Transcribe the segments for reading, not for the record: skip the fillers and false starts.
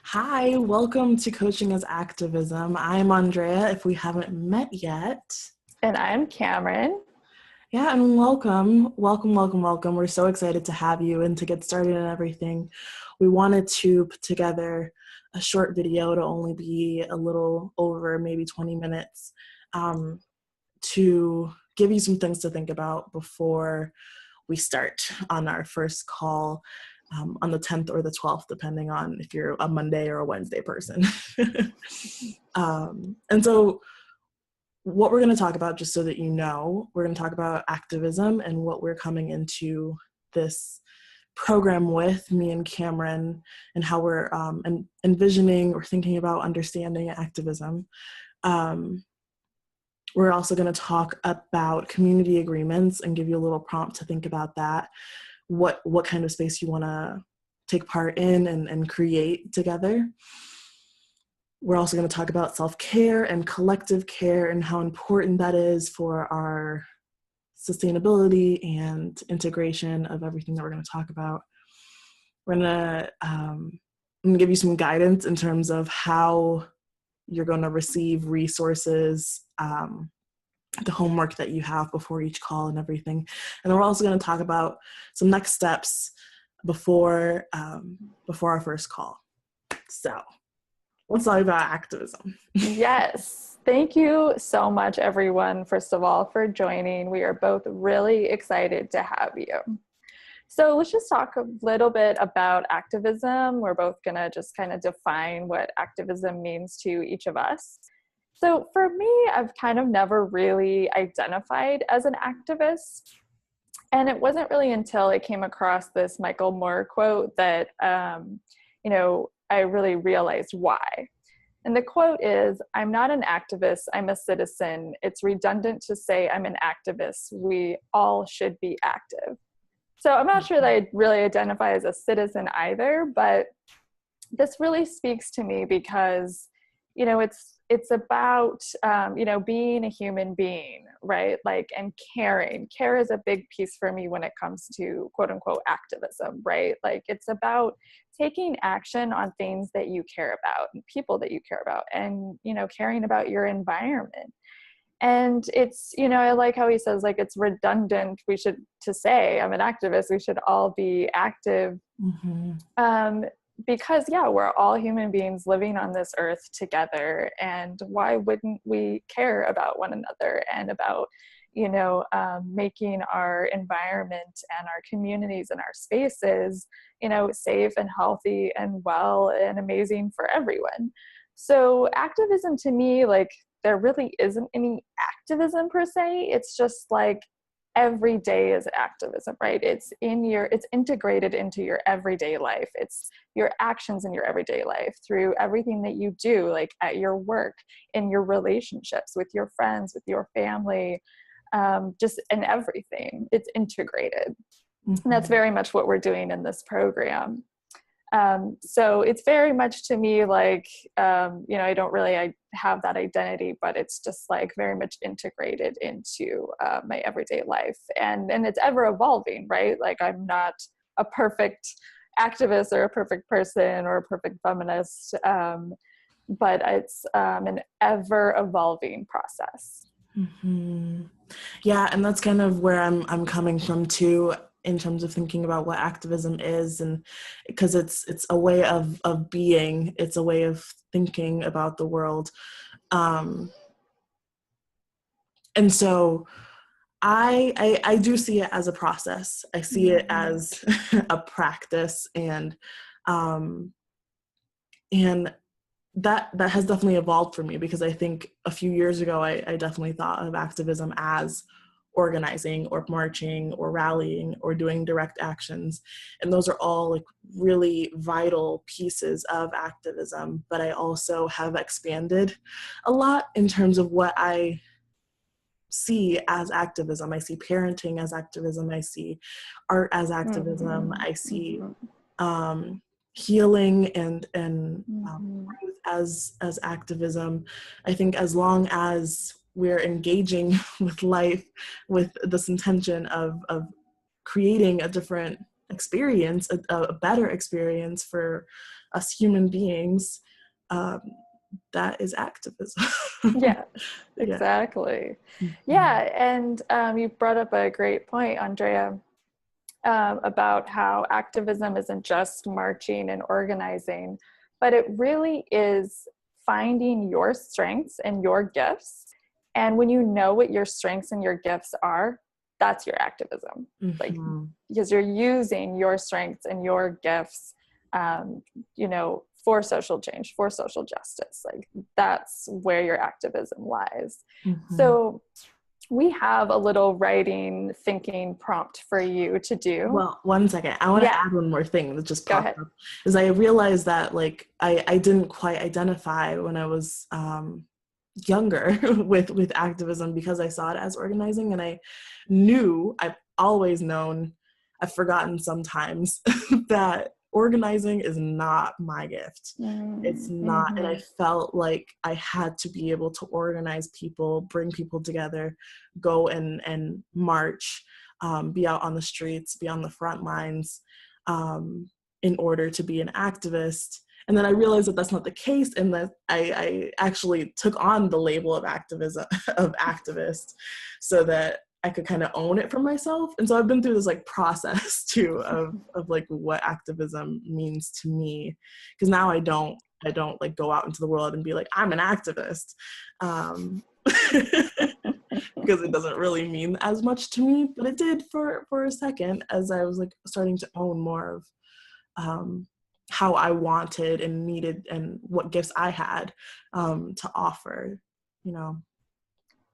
Hi, welcome to Coaching as Activism. I'm Andréa, if we haven't met yet. And I'm Cameron. Yeah, and welcome. We're so excited to have you and to get started and everything. We wanted to put together a short video to only be a little over maybe 20 minutes to give you some things to think about before we start on our first call on the 10th or the 12th, depending on if you're a Monday or a Wednesday person. And so what we're going to talk about, just so that you know, we're going to talk about activism and what we're coming into this program with, me and Cameron, and how we're envisioning or thinking about understanding activism. We're also going to talk about community agreements and give you a little prompt to think about that. What kind of space you want to take part in and create together. We're also going to talk about self-care and collective care and how important that is for our sustainability and integration of everything that we're going to talk about. We're going to give you some guidance in terms of how you're going to receive resources, the homework that you have before each call and everything. And then we're also going to talk about some next steps before our first call. So let's talk about activism. Yes. Thank you so much, everyone, first of all, for joining. We are both really excited to have you. So let's just talk a little bit about activism. We're both going to just kind of define what activism means to each of us. So for me, I've kind of never really identified as an activist. And it wasn't really until I came across this Michael Moore quote that, I really realized why. And the quote is, "I'm not an activist, I'm a citizen. It's redundant to say I'm an activist. We all should be active." So I'm not sure that I really identify as a citizen either, but this really speaks to me because, it's about, being a human being, right? And caring. Care is a big piece for me when it comes to quote unquote activism, right? It's about taking action on things that you care about and people that you care about and, caring about your environment. And it's, I like how he says, it's redundant. To say I'm an activist, we should all be active. Mm-hmm. Because we're all human beings living on this earth together, and why wouldn't we care about one another and about making our environment and our communities and our spaces safe and healthy and well and amazing for everyone. So activism to me, there really isn't any activism per se. It's just every day is activism, right? It's integrated into your everyday life. It's your actions in your everyday life through everything that you do, at your work, in your relationships with your friends, with your family, just in everything. It's integrated. Mm-hmm. And that's very much what we're doing in this program. So it's very much to me I don't really have that identity, but it's just very much integrated into my everyday life. And it's ever evolving, right? I'm not a perfect activist or a perfect person or a perfect feminist, but it's an ever evolving process. Mm-hmm. Yeah, and that's kind of where I'm coming from too, in terms of thinking about what activism is, and because it's a way of being, it's a way of thinking about the world, and so I do see it as a process. I see it as a practice, and that has definitely evolved for me, because I think a few years ago I definitely thought of activism as organizing or marching or rallying or doing direct actions, and those are all really vital pieces of activism. But I also have expanded a lot in terms of what I see as activism. I see parenting as activism. I see art as activism. Mm-hmm. I see healing and growth as activism. I think as long as we're engaging with life with this intention of creating a different experience, a better experience for us human beings, that is activism. Yeah, Yeah. exactly. Mhm. Yeah, and you brought up a great point, Andrea, about how activism isn't just marching and organizing, but it really is finding your strengths and your gifts. And when you know what your strengths and your gifts are, that's your activism. Like, Mhm. because you're using your strengths and your gifts, for social change, for social justice. Like, that's where your activism lies. Mhm. So we have a little writing thinking prompt for you to do. Well, one second. I want to Yeah, add one more thing that just go popped ahead. up. Is I realized that like I didn't quite identify when I was younger with activism, because I saw it as organizing, and I've always known, I've forgotten sometimes that organizing is not my gift. It's not, and I Mm-hmm. felt like I had to be able to organize people, bring people together, go and march, be out on the streets, be on the front lines, in order to be an activist. And then I realized that that's not the case, and that I actually took on the label of activism of activist, so that I could kind of own it for myself. And so I've been through this like process too of like what activism means to me, because now I don't like go out into the world and be like, I'm an activist, because it doesn't really mean as much to me, but it did for a second, as I was like starting to own more of how I wanted and needed and what gifts I had to offer, you know.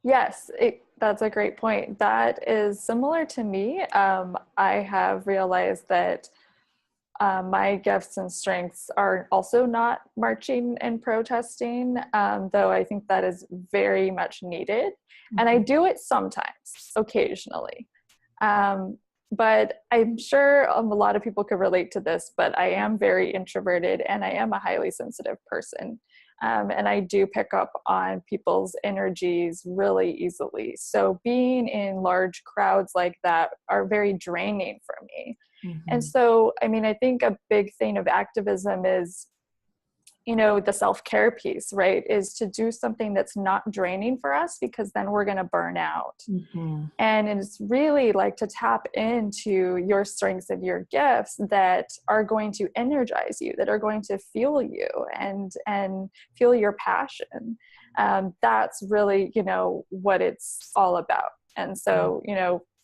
Yes, that's a great point. That is similar to me. I have realized that my gifts and strengths are also not marching and protesting, though I think that is very much needed. And I do it sometimes, occasionally. But I'm sure a lot of people could relate to this, but I am very introverted and I am a highly sensitive person. And I do pick up on people's energies really easily. So being in large crowds like that are very draining for me. And Mm-hmm. so, I mean, I think a big thing of activism is, the self-care piece, right? Is to do something that's not draining for us, because then we're going to burn out. Mm-hmm. And it's really like to tap into your strengths and your gifts that are going to energize you, that are going to fuel you and fuel your passion. That's really, what it's all about. And so,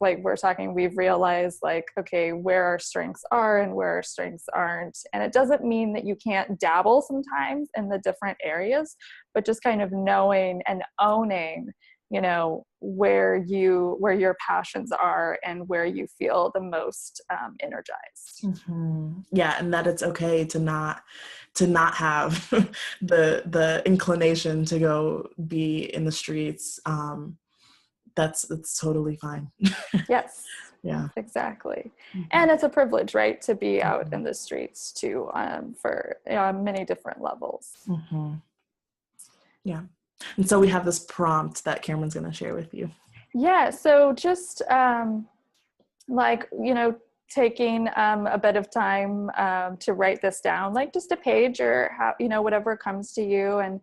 like we're talking, we've realized like, okay, where our strengths are and where our strengths aren't. And it doesn't mean that you can't dabble sometimes in the different areas, but just kind of knowing and owning, where your passions are and where you feel the most energized. Mm-hmm. Yeah, and that it's okay to not have the inclination to go be in the streets. That's totally fine. Yes, Yeah. exactly. Mm-hmm. And it's a privilege, right, to be out Mm-hmm. in the streets too, for many different levels. Mm-hmm. Yeah. And so we have this prompt that Cameron's going to share with you. Yeah, so just like, taking a bit of time to write this down, like just a page or how, whatever comes to you, and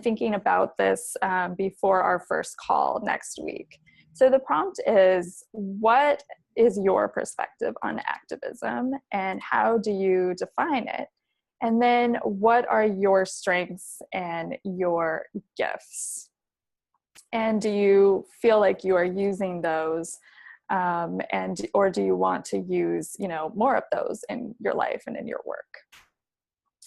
thinking about this before our first call next week. So the prompt is, what is your perspective on activism and how do you define it? And then what are your strengths and your gifts? And do you feel like you are using those, or do you want to use more of those in your life and in your work?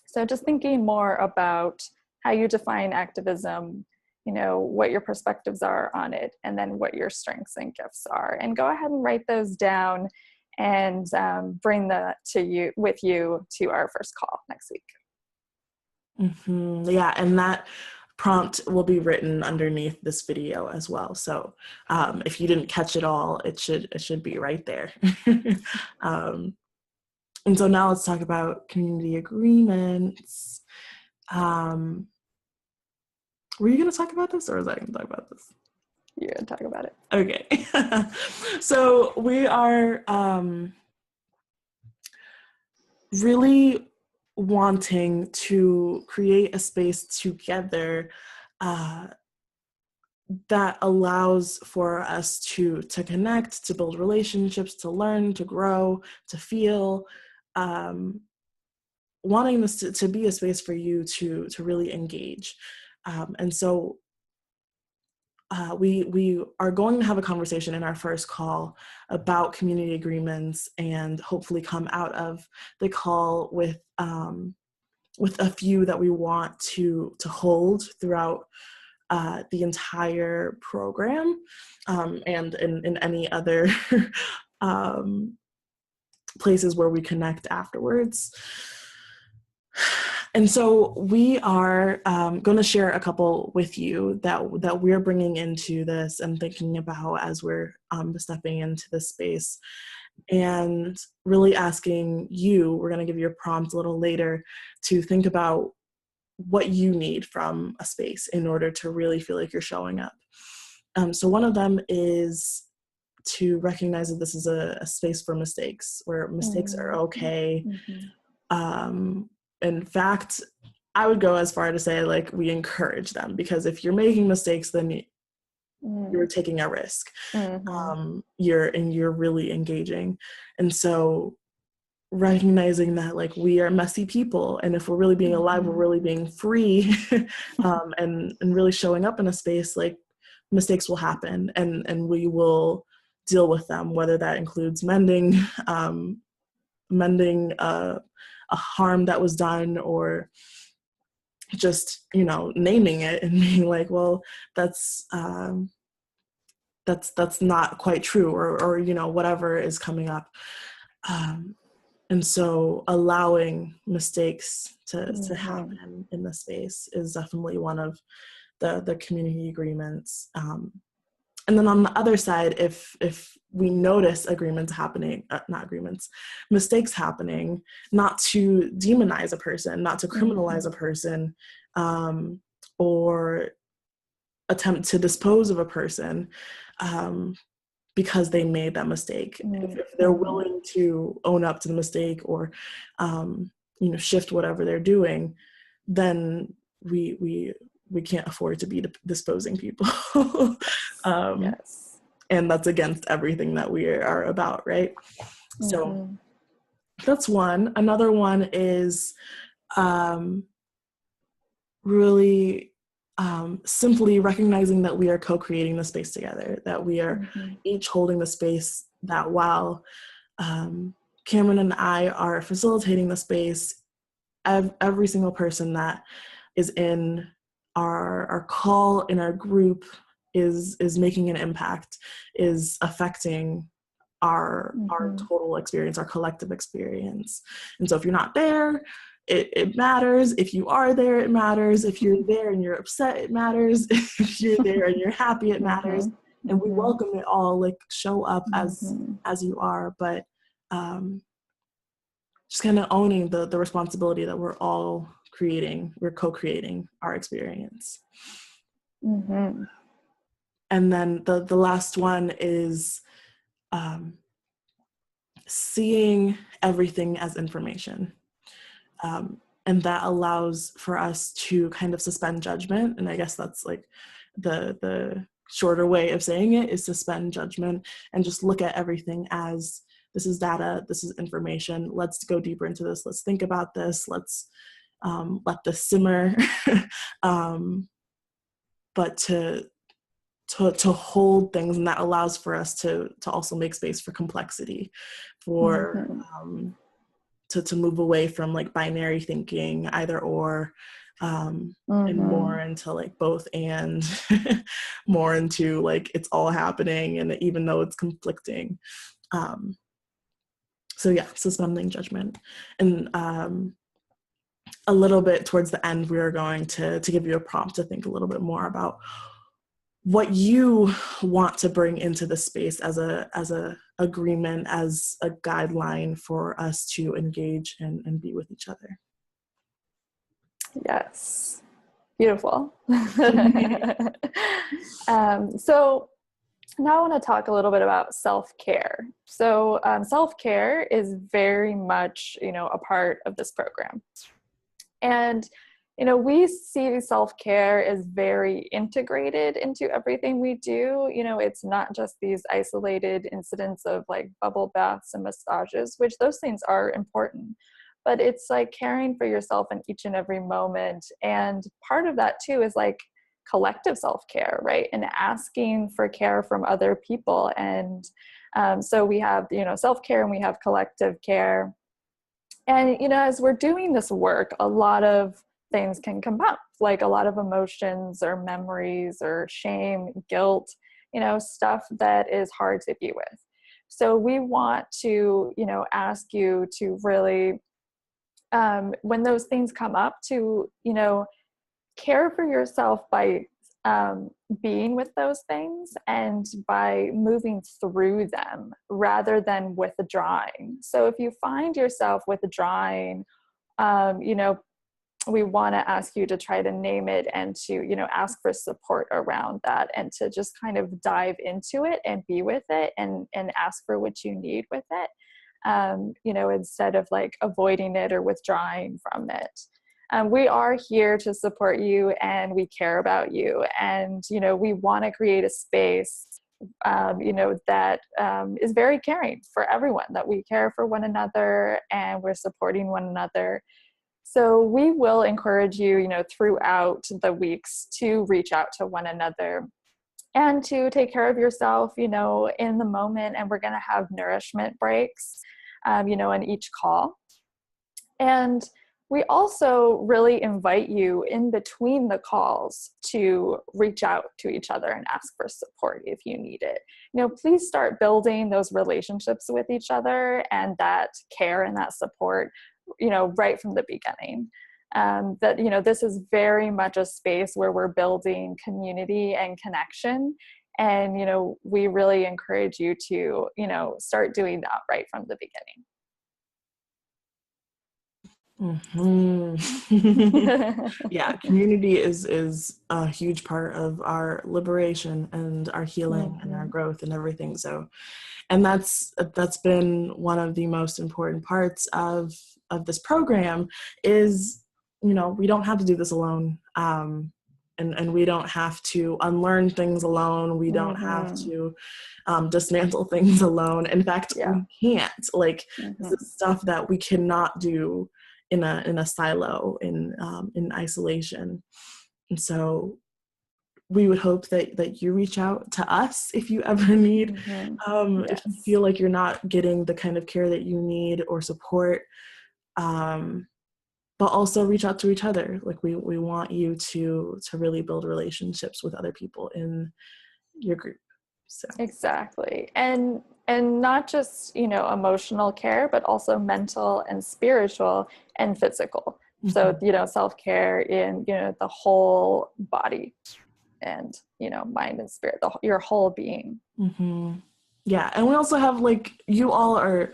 So just thinking more about how you define activism, what your perspectives are on it, and then what your strengths and gifts are, and go ahead and write those down and bring that with you to our first call next week. Mm-hmm. Yeah, and that prompt will be written underneath this video as well. So if you didn't catch it all, it should be right there. And so now let's talk about community agreements. Were you going to talk about this, or was I going to talk about this? You're going to talk about it. Okay. So we are really wanting to create a space together that allows for us to connect, to build relationships, to learn, to grow, to feel, wanting this to be a space for you to really engage. And so we are going to have a conversation in our first call about community agreements, and hopefully come out of the call with a few that we want to hold throughout the entire program, and in any other places where we connect afterwards. And so we are going to share a couple with you that we're bringing into this and thinking about as we're stepping into this space, and really asking you, we're going to give you a prompt a little later, to think about what you need from a space in order to really feel like you're showing up. So one of them is to recognize that this is a space for mistakes, where mistakes are okay. In fact, I would go as far to say, like, we encourage them, because if you're making mistakes, then you're taking a risk. You're really engaging. And so recognizing that, like, we are messy people, and if we're really being alive, we're really being free, and really showing up in a space, like, mistakes will happen, and we will deal with them, whether that includes mending a harm that was done, or just, naming it and being like, well, that's not quite true, or whatever is coming up. And so allowing mistakes to happen in the space is definitely one of the community agreements. And then on the other side, if we notice mistakes happening, not to demonize a person, not to criminalize a person, or attempt to dispose of a person because they made that mistake. If they're willing to own up to the mistake, or shift whatever they're doing, then we can't afford to be disposing people. Yes. And that's against everything that we are about, right? So that's one. Another one is really simply recognizing that we are co-creating the space together, that we are each holding the space, that while Cameron and I are facilitating the space, every single person that is in our call, in our group, is making an impact, is affecting our total experience, our collective experience. And so if you're not there, it matters. If you are there, it matters. If you're there and you're upset, it matters. If you're there and you're happy, it matters. And we welcome it all. Like, show up as you are, but just kind of owning the responsibility that we're all co-creating our experience. And then the last one is seeing everything as information. And that allows for us to kind of suspend judgment. And I guess that's like the shorter way of saying it, is suspend judgment and just look at everything as, this is data, this is information, let's go deeper into this, let's think about this, let's let this simmer. But to hold things, and that allows for us to also make space for complexity, for to move away from like binary thinking, either or, and more into like both and, more into like it's all happening, and even though it's conflicting. So yeah, suspending judgment. And a little bit towards the end, we are going to give you a prompt to think a little bit more about what you want to bring into the space as a agreement, as a guideline for us to engage and be with each other. Yes. Beautiful. So now I want to talk a little bit about self-care. So self-care is very much, a part of this program. And, we see self-care as very integrated into everything we do. It's not just these isolated incidents of like bubble baths and massages, which those things are important, but it's like caring for yourself in each and every moment. And part of that too is like collective self-care, right? And asking for care from other people. And so we have, self-care and we have collective care. And, as we're doing this work, a lot of things can come up, like a lot of emotions or memories or shame, guilt, stuff that is hard to be with. So we want to, ask you to really, when those things come up, to, care for yourself by being with those things and by moving through them rather than withdrawing. So if you find yourself withdrawing, we want to ask you to try to name it and to, ask for support around that and to just kind of dive into it and be with it and ask for what you need with it, instead of like avoiding it or withdrawing from it. We are here to support you and we care about you. And, we want to create a space, that is very caring for everyone, that we care for one another and we're supporting one another. So we will encourage you, throughout the weeks to reach out to one another and to take care of yourself, in the moment. And we're going to have nourishment breaks, in each call. And we also really invite you in between the calls to reach out to each other and ask for support if you need it. Please start building those relationships with each other and that care and that support, right from the beginning. That, this is very much a space where we're building community and connection. And, we really encourage you to, start doing that right from the beginning. Yeah, community is a huge part of our liberation and our healing and our growth and everything. So, and that's been one of the most important parts of this program is, we don't have to do this alone. And we don't have to unlearn things alone. We don't have to dismantle things alone. In fact, we can't. Like, this is stuff that we cannot do in a silo, in isolation. And so we would hope that you reach out to us if you ever need, if you feel like you're not getting the kind of care that you need or support, but also reach out to each other. Like we want you to really build relationships with other people in your group. So. Exactly. And not just, emotional care, but also mental and spiritual and physical. So, self-care in, the whole body and, mind and spirit, your whole being. Yeah. And we also have you all are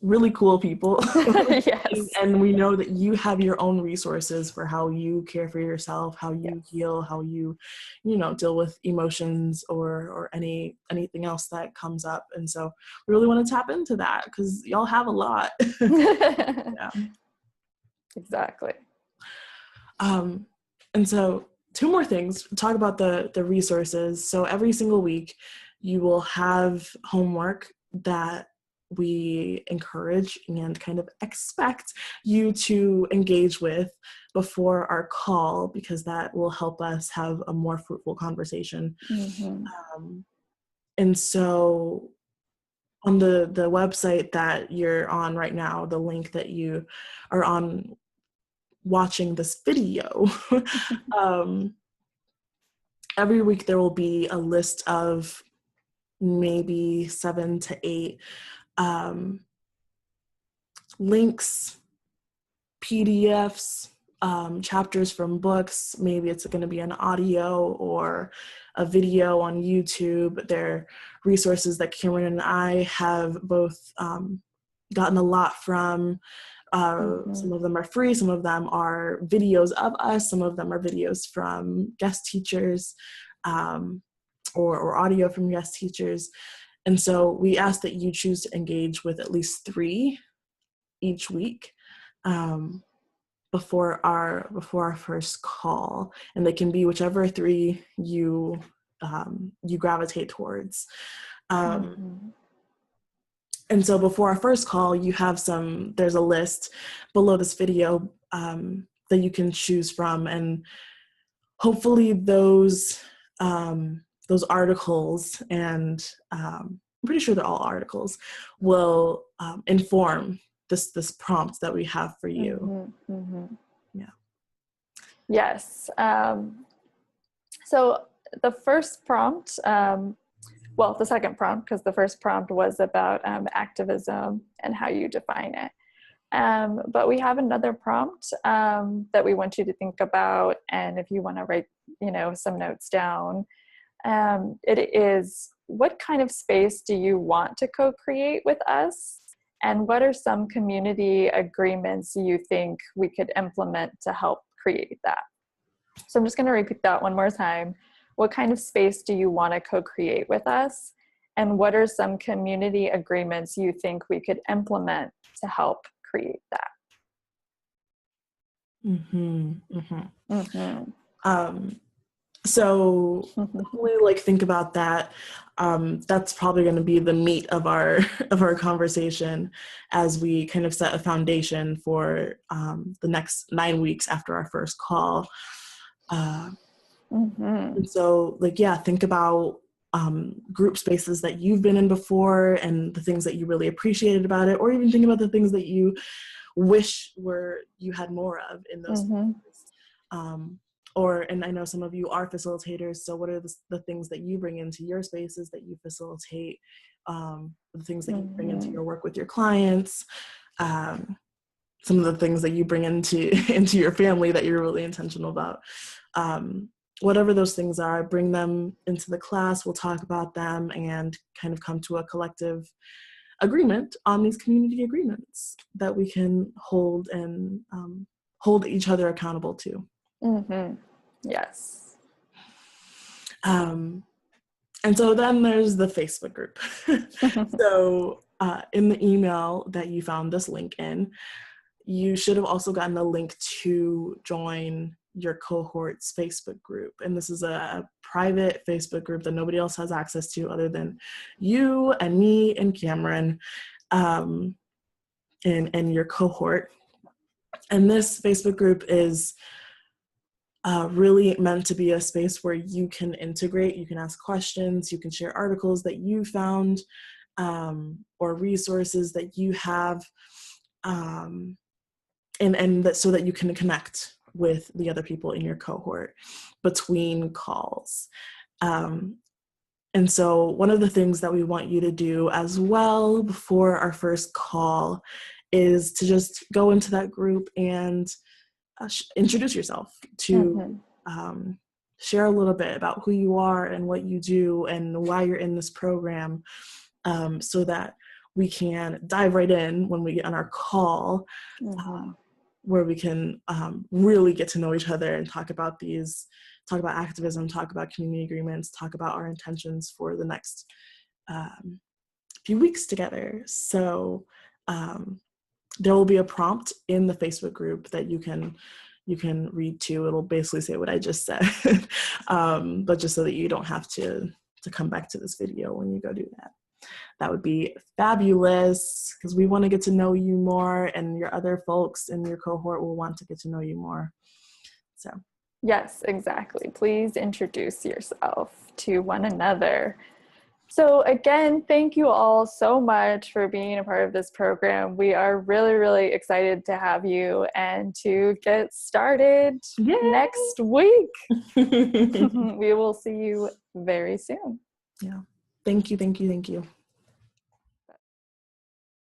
really cool people. Yes. And we know that you have your own resources for how you care for yourself, how you heal, how you, deal with emotions or anything else that comes up. And so we really want to tap into that because y'all have a lot. Yeah. Exactly. And so 2 more things, talk about the resources. So every single week you will have homework that we encourage and kind of expect you to engage with before our call, because that will help us have a more fruitful conversation. And so on the website that you're on right now, the link that you are on watching this video, every week there will be a list of maybe 7 to 8 links, PDFs, chapters from books. Maybe it's going to be an audio or a video on YouTube. They're resources that Cameron and I have both gotten a lot from. Some of them are free, some of them are videos of us, some of them are videos from guest teachers. or audio from guest teachers. And so we ask that you choose to engage with at least 3 each week before our first call, and they can be whichever 3 you gravitate towards. And so before our first call, there's a list below this video that you can choose from, and hopefully those articles, and I'm pretty sure they're all articles, will inform this prompt that we have for you. Yeah. Yes. So the first prompt, the second prompt, because the first prompt was about activism and how you define it. But we have another prompt that we want you to think about, and if you want to write, some notes down, it is, what kind of space do you want to co-create with us? And what are some community agreements you think we could implement to help create that? So I'm just going to repeat that one more time. What kind of space do you want to co-create with us? And what are some community agreements you think we could implement to help create that? So really think about that. That's probably going to be the meat of our conversation as we kind of set a foundation for the next 9 weeks after our first call. And so think about group spaces that you've been in before and the things that you really appreciated about it, or even think about the things that you wish you had more of in those spaces. And I know some of you are facilitators, so what are the things that you bring into your spaces that you facilitate, the things that you bring into your work with your clients, some of the things that you bring into your family that you're really intentional about. Whatever those things are, bring them into the class, we'll talk about them and kind of come to a collective agreement on these community agreements that we can hold and hold each other accountable to. Yes. And so then there's the Facebook group. So in the email that you found this link in, you should have also gotten a link to join your cohort's Facebook group. And this is a private Facebook group that nobody else has access to other than you and me and Cameron and your cohort. And this Facebook group is really meant to be a space where you can integrate, you can ask questions, you can share articles that you found or resources that you have, and that so that you can connect with the other people in your cohort between calls. And so one of the things that we want you to do as well before our first call is to just go into that group and introduce yourself, to share a little bit about who you are and what you do and why you're in this program, so that we can dive right in when we get on our call, where we can really get to know each other and talk about activism, talk about community agreements, talk about our intentions for the next few weeks together. So there will be a prompt in the Facebook group that you can read to. It'll basically say what I just said, but just so that you don't have to come back to this video when you go do that. That would be fabulous, because we want to get to know you more, and your other folks in your cohort will want to get to know you more. So yes, exactly. Please introduce yourself to one another. So again, thank you all so much for being a part of this program. We are really, really excited to have you and to get started next week. We will see you very soon. Yeah. Thank you.